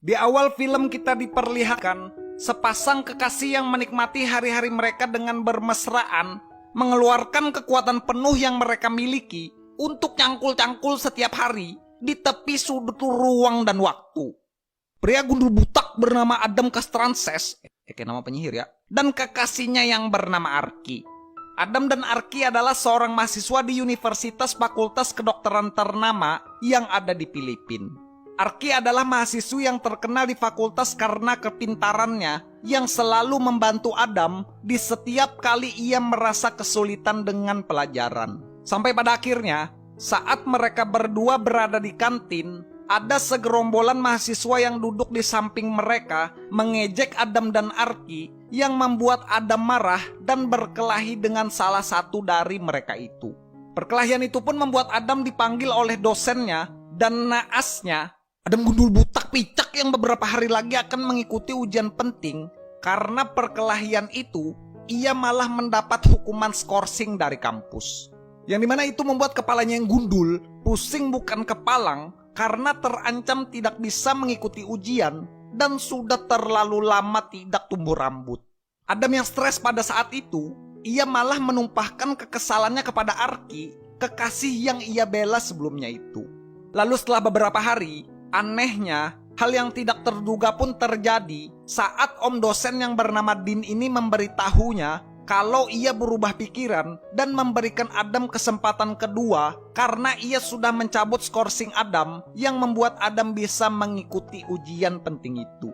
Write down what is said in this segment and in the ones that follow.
Di awal film kita diperlihatkan sepasang kekasih yang menikmati hari-hari mereka dengan bermesraan, mengeluarkan kekuatan penuh yang mereka miliki untuk cangkul-cangkul setiap hari di tepi sudut ruang dan waktu. Pria gundul butak bernama Adam Castrances, kayak nama penyihir ya, dan kekasihnya yang bernama Arki. Adam dan Arki adalah seorang mahasiswa di Universitas Fakultas Kedokteran ternama yang ada di Filipina. Arki adalah mahasiswi yang terkenal di fakultas karena kepintarannya yang selalu membantu Adam di setiap kali ia merasa kesulitan dengan pelajaran. Sampai pada akhirnya, saat mereka berdua berada di kantin, ada segerombolan mahasiswa yang duduk di samping mereka mengejek Adam dan Arki yang membuat Adam marah dan berkelahi dengan salah satu dari mereka itu. Perkelahian itu pun membuat Adam dipanggil oleh dosennya dan naasnya, Adam gundul butak picak yang beberapa hari lagi akan mengikuti ujian penting. Karena perkelahian itu, ia malah mendapat hukuman skorsing dari kampus. Yang dimana itu membuat kepalanya yang gundul, pusing bukan kepalang, karena terancam tidak bisa mengikuti ujian dan sudah terlalu lama tidak tumbuh rambut. Adam yang stres pada saat itu, ia malah menumpahkan kekesalannya kepada Arki, kekasih yang ia bela sebelumnya itu. Lalu setelah beberapa hari, anehnya, hal yang tidak terduga pun terjadi saat om dosen yang bernama Dean ini memberitahunya kalau ia berubah pikiran dan memberikan Adam kesempatan kedua karena ia sudah mencabut skorsing Adam yang membuat Adam bisa mengikuti ujian penting itu.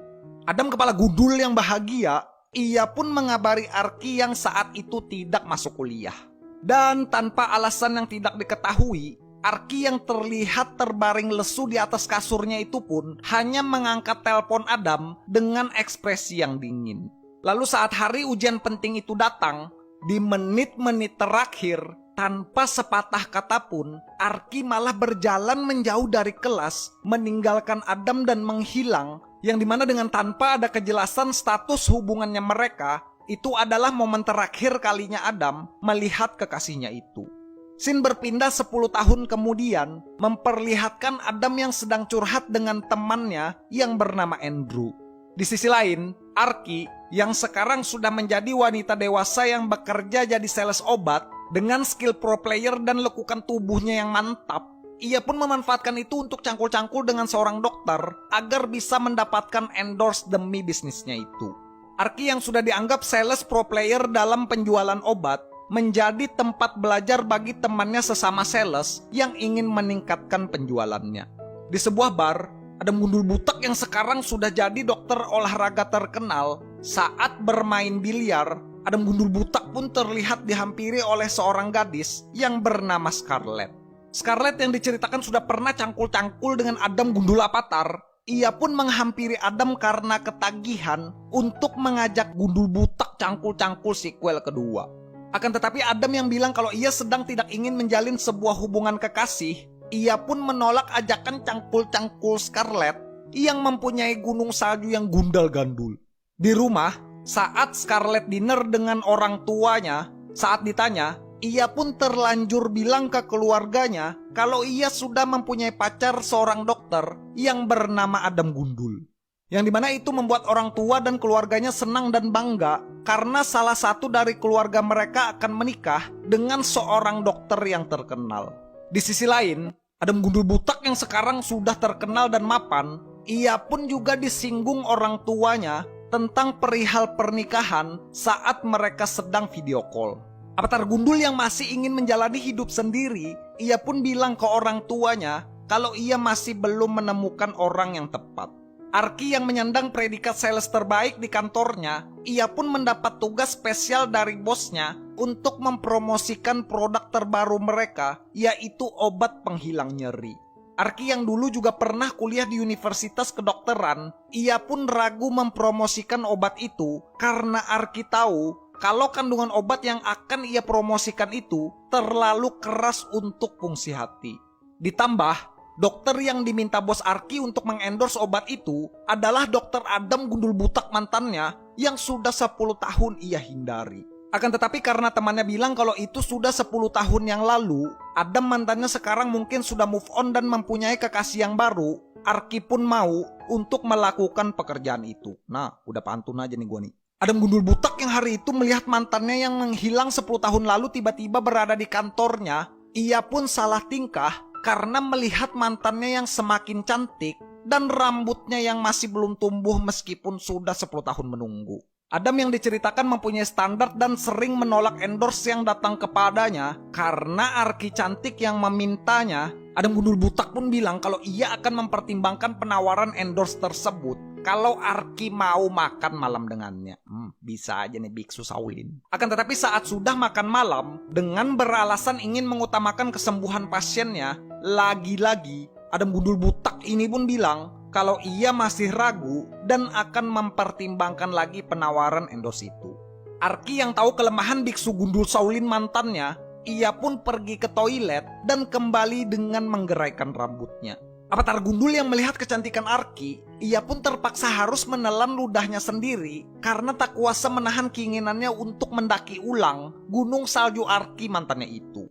Adam kepala gundul yang bahagia, ia pun mengabari Arki yang saat itu tidak masuk kuliah. Dan tanpa alasan yang tidak diketahui, Arki yang terlihat terbaring lesu di atas kasurnya itu pun hanya mengangkat telepon Adam dengan ekspresi yang dingin. Lalu saat hari ujian penting itu datang, di menit-menit terakhir, tanpa sepatah kata pun, Arki malah berjalan menjauh dari kelas, meninggalkan Adam dan menghilang, yang dimana dengan tanpa ada kejelasan status hubungannya mereka, itu adalah momen terakhir kalinya Adam melihat kekasihnya itu. Scene berpindah 10 tahun kemudian, memperlihatkan Adam yang sedang curhat dengan temannya yang bernama Andrew. Di sisi lain, Arki yang sekarang sudah menjadi wanita dewasa yang bekerja jadi sales obat dengan skill pro player dan lekukan tubuhnya yang mantap, ia pun memanfaatkan itu untuk cangkul-cangkul dengan seorang dokter agar bisa mendapatkan endorse demi bisnisnya itu. Arki yang sudah dianggap sales pro player dalam penjualan obat menjadi tempat belajar bagi temannya sesama sales yang ingin meningkatkan penjualannya. Di sebuah bar, Adam gundul butak yang sekarang sudah jadi dokter olahraga terkenal. Saat bermain biliar, Adam gundul butak pun terlihat dihampiri oleh seorang gadis yang bernama Scarlett. Scarlett yang diceritakan sudah pernah cangkul-cangkul dengan Adam gundul avatar. Ia pun menghampiri Adam karena ketagihan untuk mengajak gundul butak cangkul-cangkul sequel kedua. Akan tetapi Adam yang bilang kalau ia sedang tidak ingin menjalin sebuah hubungan kekasih, ia pun menolak ajakan cangkul-cangkul Scarlett yang mempunyai gunung salju yang gundal gandul. Di rumah, saat Scarlett dinner dengan orang tuanya, saat ditanya, ia pun terlanjur bilang ke keluarganya kalau ia sudah mempunyai pacar seorang dokter yang bernama Adam Gundul. Yang dimana itu membuat orang tua dan keluarganya senang dan bangga karena salah satu dari keluarga mereka akan menikah dengan seorang dokter yang terkenal. Di sisi lain, Adam gundul butak yang sekarang sudah terkenal dan mapan, ia pun juga disinggung orang tuanya tentang perihal pernikahan saat mereka sedang video call. Avatar gundul yang masih ingin menjalani hidup sendiri, ia pun bilang ke orang tuanya kalau ia masih belum menemukan orang yang tepat. Arki yang menyandang predikat sales terbaik di kantornya, ia pun mendapat tugas spesial dari bosnya untuk mempromosikan produk terbaru mereka, yaitu obat penghilang nyeri. Arki yang dulu juga pernah kuliah di Universitas Kedokteran, ia pun ragu mempromosikan obat itu karena Arki tahu kalau kandungan obat yang akan ia promosikan itu terlalu keras untuk fungsi hati. Ditambah, dokter yang diminta bos Arki untuk mengendorse obat itu adalah dokter Adam gundul butak mantannya yang sudah 10 tahun ia hindari. Akan tetapi karena temannya bilang kalau itu sudah 10 tahun yang lalu, Adam mantannya sekarang mungkin sudah move on dan mempunyai kekasih yang baru, Arki pun mau untuk melakukan pekerjaan itu. Nah, udah pantun aja nih gua nih. Adam gundul butak yang hari itu melihat mantannya yang menghilang 10 tahun lalu tiba-tiba berada di kantornya. Ia pun salah tingkah karena melihat mantannya yang semakin cantik dan rambutnya yang masih belum tumbuh meskipun sudah 10 tahun menunggu. Adam yang diceritakan mempunyai standar dan sering menolak endorse yang datang kepadanya karena Arki cantik yang memintanya. Adam gundul butak pun bilang kalau ia akan mempertimbangkan penawaran endorse tersebut kalau Arki mau makan malam dengannya. Bisa aja nih Biksu Shaolin. Akan tetapi saat sudah makan malam, dengan beralasan ingin mengutamakan kesembuhan pasiennya, lagi-lagi Adam gundul butak ini pun bilang kalau ia masih ragu dan akan mempertimbangkan lagi penawaran endorse itu. Arki yang tahu kelemahan Biksu Gundul Shaolin mantannya, ia pun pergi ke toilet dan kembali dengan menggeraikan rambutnya. Avatar Gundul yang melihat kecantikan Arki, ia pun terpaksa harus menelan ludahnya sendiri karena tak kuasa menahan keinginannya untuk mendaki ulang gunung salju Arki mantannya itu.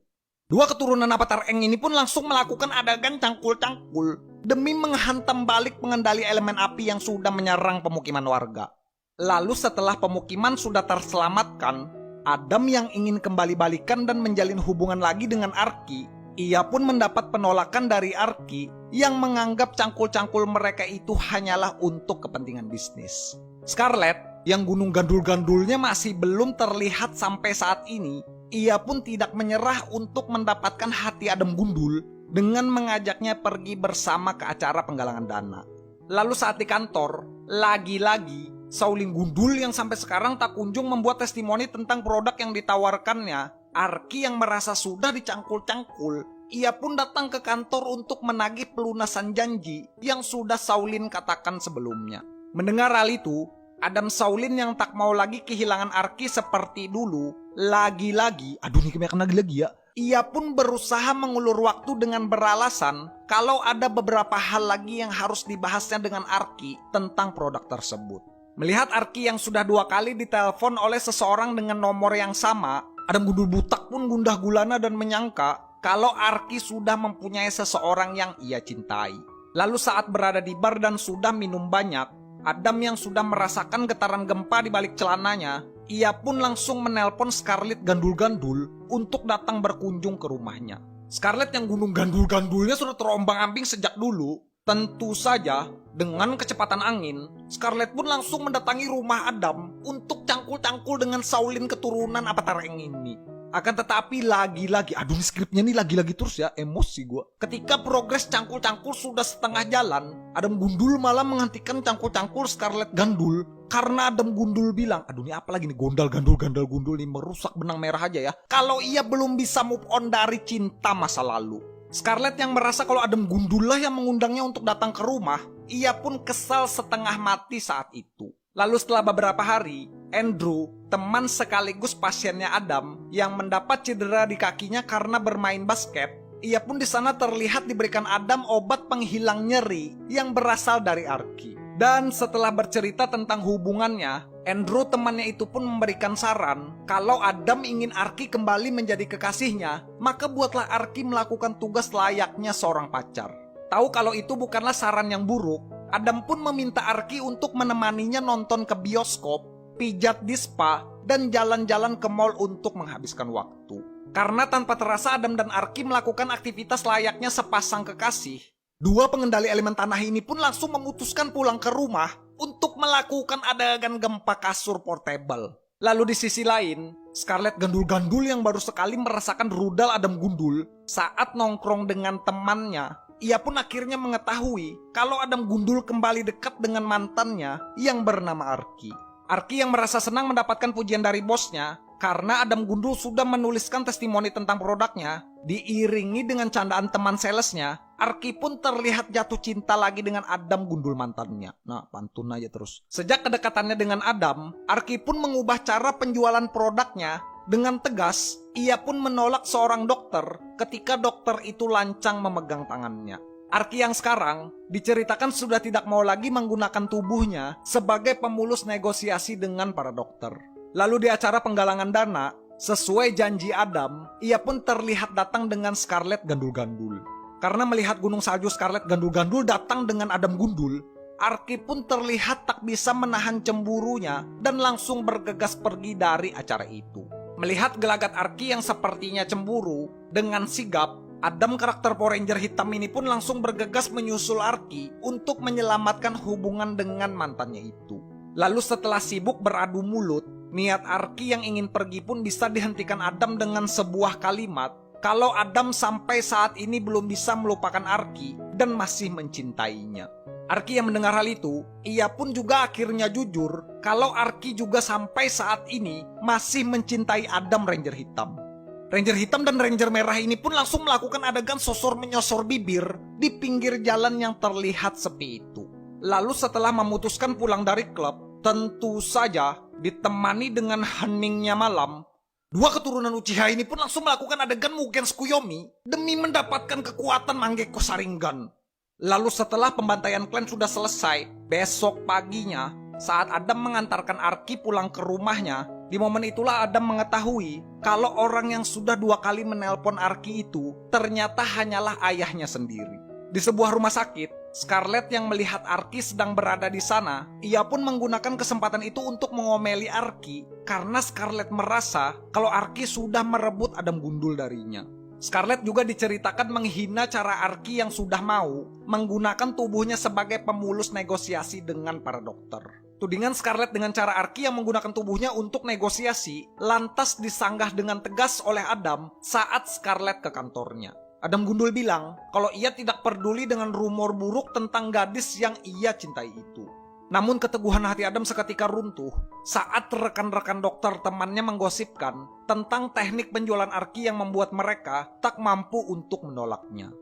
Dua keturunan Avatar Eng ini pun langsung melakukan adegan cangkul-cangkul demi menghantam balik pengendali elemen api yang sudah menyerang pemukiman warga. Lalu setelah pemukiman sudah terselamatkan, Adam yang ingin kembali balikan dan menjalin hubungan lagi dengan Arki, ia pun mendapat penolakan dari Arki yang menganggap cangkul-cangkul mereka itu hanyalah untuk kepentingan bisnis. Scarlett yang gunung gandul-gandulnya masih belum terlihat sampai saat ini, ia pun tidak menyerah untuk mendapatkan hati Adam Gundul dengan mengajaknya pergi bersama ke acara penggalangan dana. Lalu saat di kantor, lagi-lagi Shaolin Gundul yang sampai sekarang tak kunjung membuat testimoni tentang produk yang ditawarkannya. Arki yang merasa sudah dicangkul-cangkul, ia pun datang ke kantor untuk menagih pelunasan janji yang sudah Shaolin katakan sebelumnya. Mendengar hal itu, Adam Shaolin yang tak mau lagi kehilangan Arki seperti dulu, lagi-lagi, aduh nih kebanyakan lagi-lagi ya, ia pun berusaha mengulur waktu dengan beralasan kalau ada beberapa hal lagi yang harus dibahasnya dengan Arki tentang produk tersebut. Melihat Arki yang sudah 2 kali ditelepon oleh seseorang dengan nomor yang sama, Adam Gundul butak pun gundah gulana dan menyangka kalau Arki sudah mempunyai seseorang yang ia cintai. Lalu saat berada di bar dan sudah minum banyak, Adam yang sudah merasakan getaran gempa di balik celananya, ia pun langsung menelpon Scarlett gandul-gandul untuk datang berkunjung ke rumahnya. Scarlett yang gunung gandul-gandulnya sudah terombang-ambing sejak dulu. Tentu saja, dengan kecepatan angin, Scarlett pun langsung mendatangi rumah Adam untuk cangkul-cangkul dengan Shaolin keturunan Avatar Eng ini. Akan tetapi lagi-lagi, aduh skripnya nih lagi-lagi terus ya, emosi gue. Ketika progres cangkul-cangkul sudah setengah jalan, Adam Gundul malah menghentikan cangkul-cangkul Scarlett Gandul karena Adam Gundul bilang, aduh ini apa lagi nih gundul nih merusak benang merah aja ya. Kalau ia belum bisa move on dari cinta masa lalu. Scarlett yang merasa kalau Adam Gundul lah yang mengundangnya untuk datang ke rumah, ia pun kesal setengah mati saat itu. Lalu setelah beberapa hari, Andrew, teman sekaligus pasiennya Adam yang mendapat cedera di kakinya karena bermain basket, ia pun di sana terlihat diberikan Adam obat penghilang nyeri yang berasal dari Arki. Dan setelah bercerita tentang hubungannya, Andrew temannya itu pun memberikan saran kalau Adam ingin Arki kembali menjadi kekasihnya, maka buatlah Arki melakukan tugas layaknya seorang pacar. Tahu kalau itu bukanlah saran yang buruk, Adam pun meminta Arki untuk menemaninya nonton ke bioskop, pijat di spa, dan jalan-jalan ke mall untuk menghabiskan waktu. Karena tanpa terasa Adam dan Arki melakukan aktivitas layaknya sepasang kekasih, dua pengendali elemen tanah ini pun langsung memutuskan pulang ke rumah untuk melakukan adegan gempa kasur portable. Lalu di sisi lain, Scarlett gandul-gandul yang baru sekali merasakan rudal Adam Gundul saat nongkrong dengan temannya, ia pun akhirnya mengetahui kalau Adam Gundul kembali dekat dengan mantannya yang bernama Arki. Arki yang merasa senang mendapatkan pujian dari bosnya karena Adam Gundul sudah menuliskan testimoni tentang produknya, diiringi dengan candaan teman salesnya, Arki pun terlihat jatuh cinta lagi dengan Adam Gundul mantannya. Nah, pantun aja terus. Sejak kedekatannya dengan Adam, Arki pun mengubah cara penjualan produknya. Dengan tegas, ia pun menolak seorang dokter ketika dokter itu lancang memegang tangannya. Arki yang sekarang diceritakan sudah tidak mau lagi menggunakan tubuhnya sebagai pemulus negosiasi dengan para dokter. Lalu di acara penggalangan dana, sesuai janji Adam, ia pun terlihat datang dengan Scarlett gandul-gandul. Karena melihat gunung salju Scarlet gandul-gandul datang dengan Adam gundul, Arky pun terlihat tak bisa menahan cemburunya dan langsung bergegas pergi dari acara itu. Melihat gelagat Arky yang sepertinya cemburu, dengan sigap, Adam karakter Power Ranger hitam ini pun langsung bergegas menyusul Arky untuk menyelamatkan hubungan dengan mantannya itu. Lalu setelah sibuk beradu mulut, niat Arky yang ingin pergi pun bisa dihentikan Adam dengan sebuah kalimat kalau Adam sampai saat ini belum bisa melupakan Arky dan masih mencintainya. Arky yang mendengar hal itu, ia pun juga akhirnya jujur kalau Arky juga sampai saat ini masih mencintai Adam Ranger Hitam. Ranger Hitam dan Ranger Merah ini pun langsung melakukan adegan sosor menyosor bibir di pinggir jalan yang terlihat sepi itu. Lalu setelah memutuskan pulang dari klub, tentu saja ditemani dengan heningnya malam, dua keturunan Uchiha ini pun langsung melakukan adegan Mugen Tsukuyomi demi mendapatkan kekuatan Mangekyou Sharingan. Lalu setelah pembantaian klan sudah selesai, besok paginya saat Adam mengantarkan Arky pulang ke rumahnya, di momen itulah Adam mengetahui kalau orang yang sudah 2 kali menelpon Arky itu ternyata hanyalah ayahnya sendiri. Di sebuah rumah sakit, Scarlet yang melihat Arky sedang berada di sana, ia pun menggunakan kesempatan itu untuk mengomeli Arky karena Scarlet merasa kalau Arky sudah merebut Adam gundul darinya. Scarlet juga diceritakan menghina cara Arky yang sudah mau menggunakan tubuhnya sebagai pemulus negosiasi dengan para dokter. Tudingan Scarlet dengan cara Arky yang menggunakan tubuhnya untuk negosiasi lantas disanggah dengan tegas oleh Adam saat Scarlet ke kantornya. Adam gundul bilang kalau ia tidak peduli dengan rumor buruk tentang gadis yang ia cintai itu. Namun keteguhan hati Adam seketika runtuh saat rekan-rekan dokter temannya menggosipkan tentang teknik penjualan Arky yang membuat mereka tak mampu untuk menolaknya.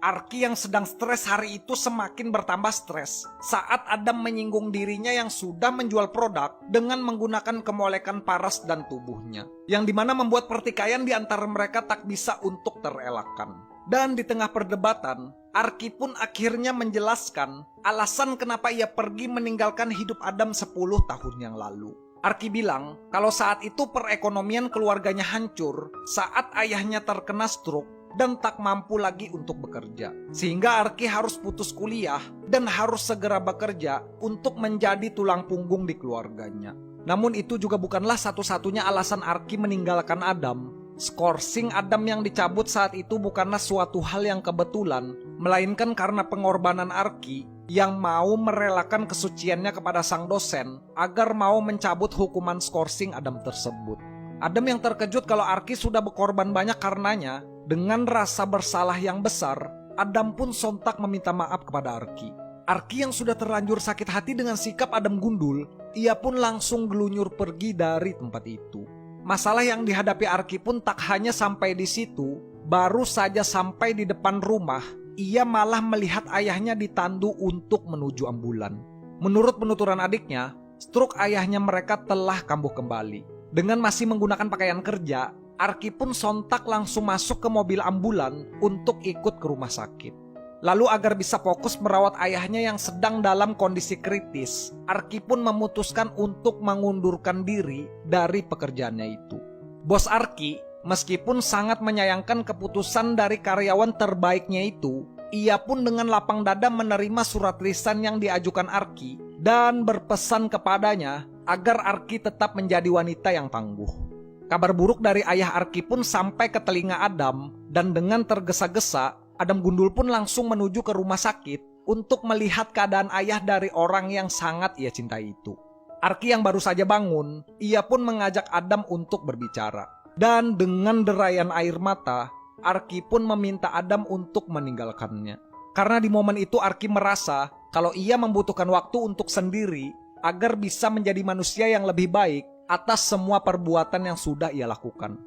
Arky yang sedang stres hari itu semakin bertambah stres saat Adam menyinggung dirinya yang sudah menjual produk dengan menggunakan kemolekan paras dan tubuhnya, yang dimana membuat pertikaian di antara mereka tak bisa untuk terelakkan. Dan di tengah perdebatan, Arky pun akhirnya menjelaskan alasan kenapa ia pergi meninggalkan hidup Adam 10 tahun yang lalu. Arky bilang kalau saat itu perekonomian keluarganya hancur saat ayahnya terkena stroke dan tak mampu lagi untuk bekerja. Sehingga Arky harus putus kuliah dan harus segera bekerja untuk menjadi tulang punggung di keluarganya. Namun itu juga bukanlah satu-satunya alasan Arky meninggalkan Adam. Skorsing Adam yang dicabut saat itu bukanlah suatu hal yang kebetulan, melainkan karena pengorbanan Arky yang mau merelakan kesuciannya kepada sang dosen agar mau mencabut hukuman Skorsing Adam tersebut. Adam yang terkejut kalau Arky sudah berkorban banyak karenanya, dengan rasa bersalah yang besar, Adam pun sontak meminta maaf kepada Arky. Arky yang sudah terlanjur sakit hati dengan sikap Adam gundul, ia pun langsung gelunyur pergi dari tempat itu. Masalah yang dihadapi Arky pun tak hanya sampai di situ, baru saja sampai di depan rumah, ia malah melihat ayahnya ditandu untuk menuju ambulan. Menurut penuturan adiknya, stroke ayahnya mereka telah kambuh kembali. Dengan masih menggunakan pakaian kerja, Arky pun sontak langsung masuk ke mobil ambulan untuk ikut ke rumah sakit. Lalu agar bisa fokus merawat ayahnya yang sedang dalam kondisi kritis, Arky pun memutuskan untuk mengundurkan diri dari pekerjaannya itu. Bos Arky, meskipun sangat menyayangkan keputusan dari karyawan terbaiknya itu, ia pun dengan lapang dada menerima surat lisan yang diajukan Arky dan berpesan kepadanya agar Arky tetap menjadi wanita yang tangguh. Kabar buruk dari ayah Arky pun sampai ke telinga Adam dan dengan tergesa-gesa, Adam gundul pun langsung menuju ke rumah sakit untuk melihat keadaan ayah dari orang yang sangat ia cintai itu. Arky yang baru saja bangun, ia pun mengajak Adam untuk berbicara. Dan dengan derayan air mata, Arky pun meminta Adam untuk meninggalkannya. Karena di momen itu Arky merasa kalau ia membutuhkan waktu untuk sendiri agar bisa menjadi manusia yang lebih baik atas semua perbuatan yang sudah ia lakukan.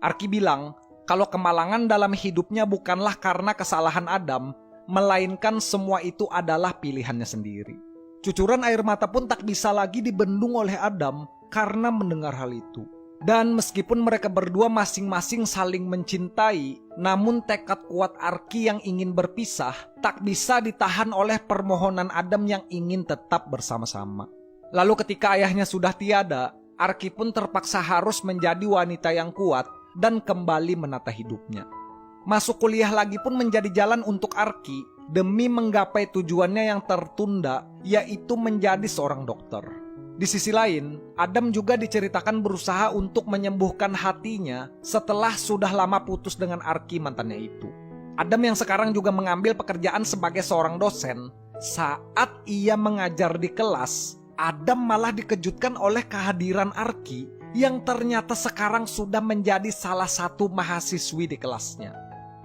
Arky bilang kalau kemalangan dalam hidupnya bukanlah karena kesalahan Adam, melainkan semua itu adalah pilihannya sendiri. Cucuran air mata pun tak bisa lagi dibendung oleh Adam karena mendengar hal itu. Dan meskipun mereka berdua masing-masing saling mencintai, namun tekad kuat Arky yang ingin berpisah tak bisa ditahan oleh permohonan Adam yang ingin tetap bersama-sama. Lalu ketika ayahnya sudah tiada, Arky pun terpaksa harus menjadi wanita yang kuat dan kembali menata hidupnya. Masuk kuliah lagi pun menjadi jalan untuk Arki demi menggapai tujuannya yang tertunda, yaitu menjadi seorang dokter. Di sisi lain, Adam juga diceritakan berusaha untuk menyembuhkan hatinya setelah sudah lama putus dengan Arki mantannya itu. Adam yang sekarang juga mengambil pekerjaan sebagai seorang dosen, saat ia mengajar di kelas, Adam malah dikejutkan oleh kehadiran Arki yang ternyata sekarang sudah menjadi salah satu mahasiswi di kelasnya.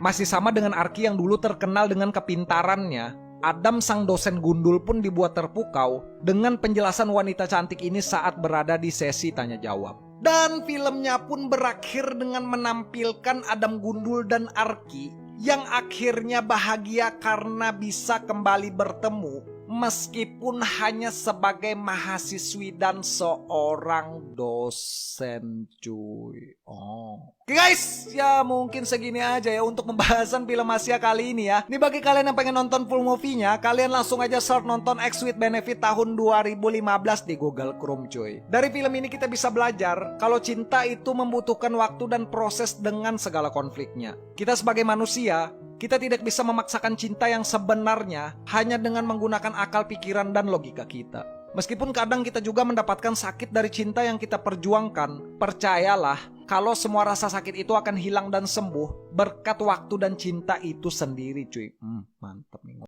Masih sama dengan Arki yang dulu terkenal dengan kepintarannya, Adam sang dosen gundul pun dibuat terpukau dengan penjelasan wanita cantik ini saat berada di sesi tanya jawab. Dan filmnya pun berakhir dengan menampilkan Adam gundul dan Arki yang akhirnya bahagia karena bisa kembali bertemu meskipun hanya sebagai mahasiswi dan seorang dosen cuy. Oke guys, ya mungkin segini aja ya untuk pembahasan film Asia kali ini ya. Ini bagi kalian yang pengen nonton full movie-nya, kalian langsung aja search nonton Ex with Benefit tahun 2015 di Google Chrome cuy. Dari film ini kita bisa belajar kalau cinta itu membutuhkan waktu dan proses dengan segala konfliknya. Kita sebagai manusia, kita tidak bisa memaksakan cinta yang sebenarnya hanya dengan menggunakan akal pikiran dan logika kita. Meskipun kadang kita juga mendapatkan sakit dari cinta yang kita perjuangkan, percayalah kalau semua rasa sakit itu akan hilang dan sembuh berkat waktu dan cinta itu sendiri cuy. Mantap nih.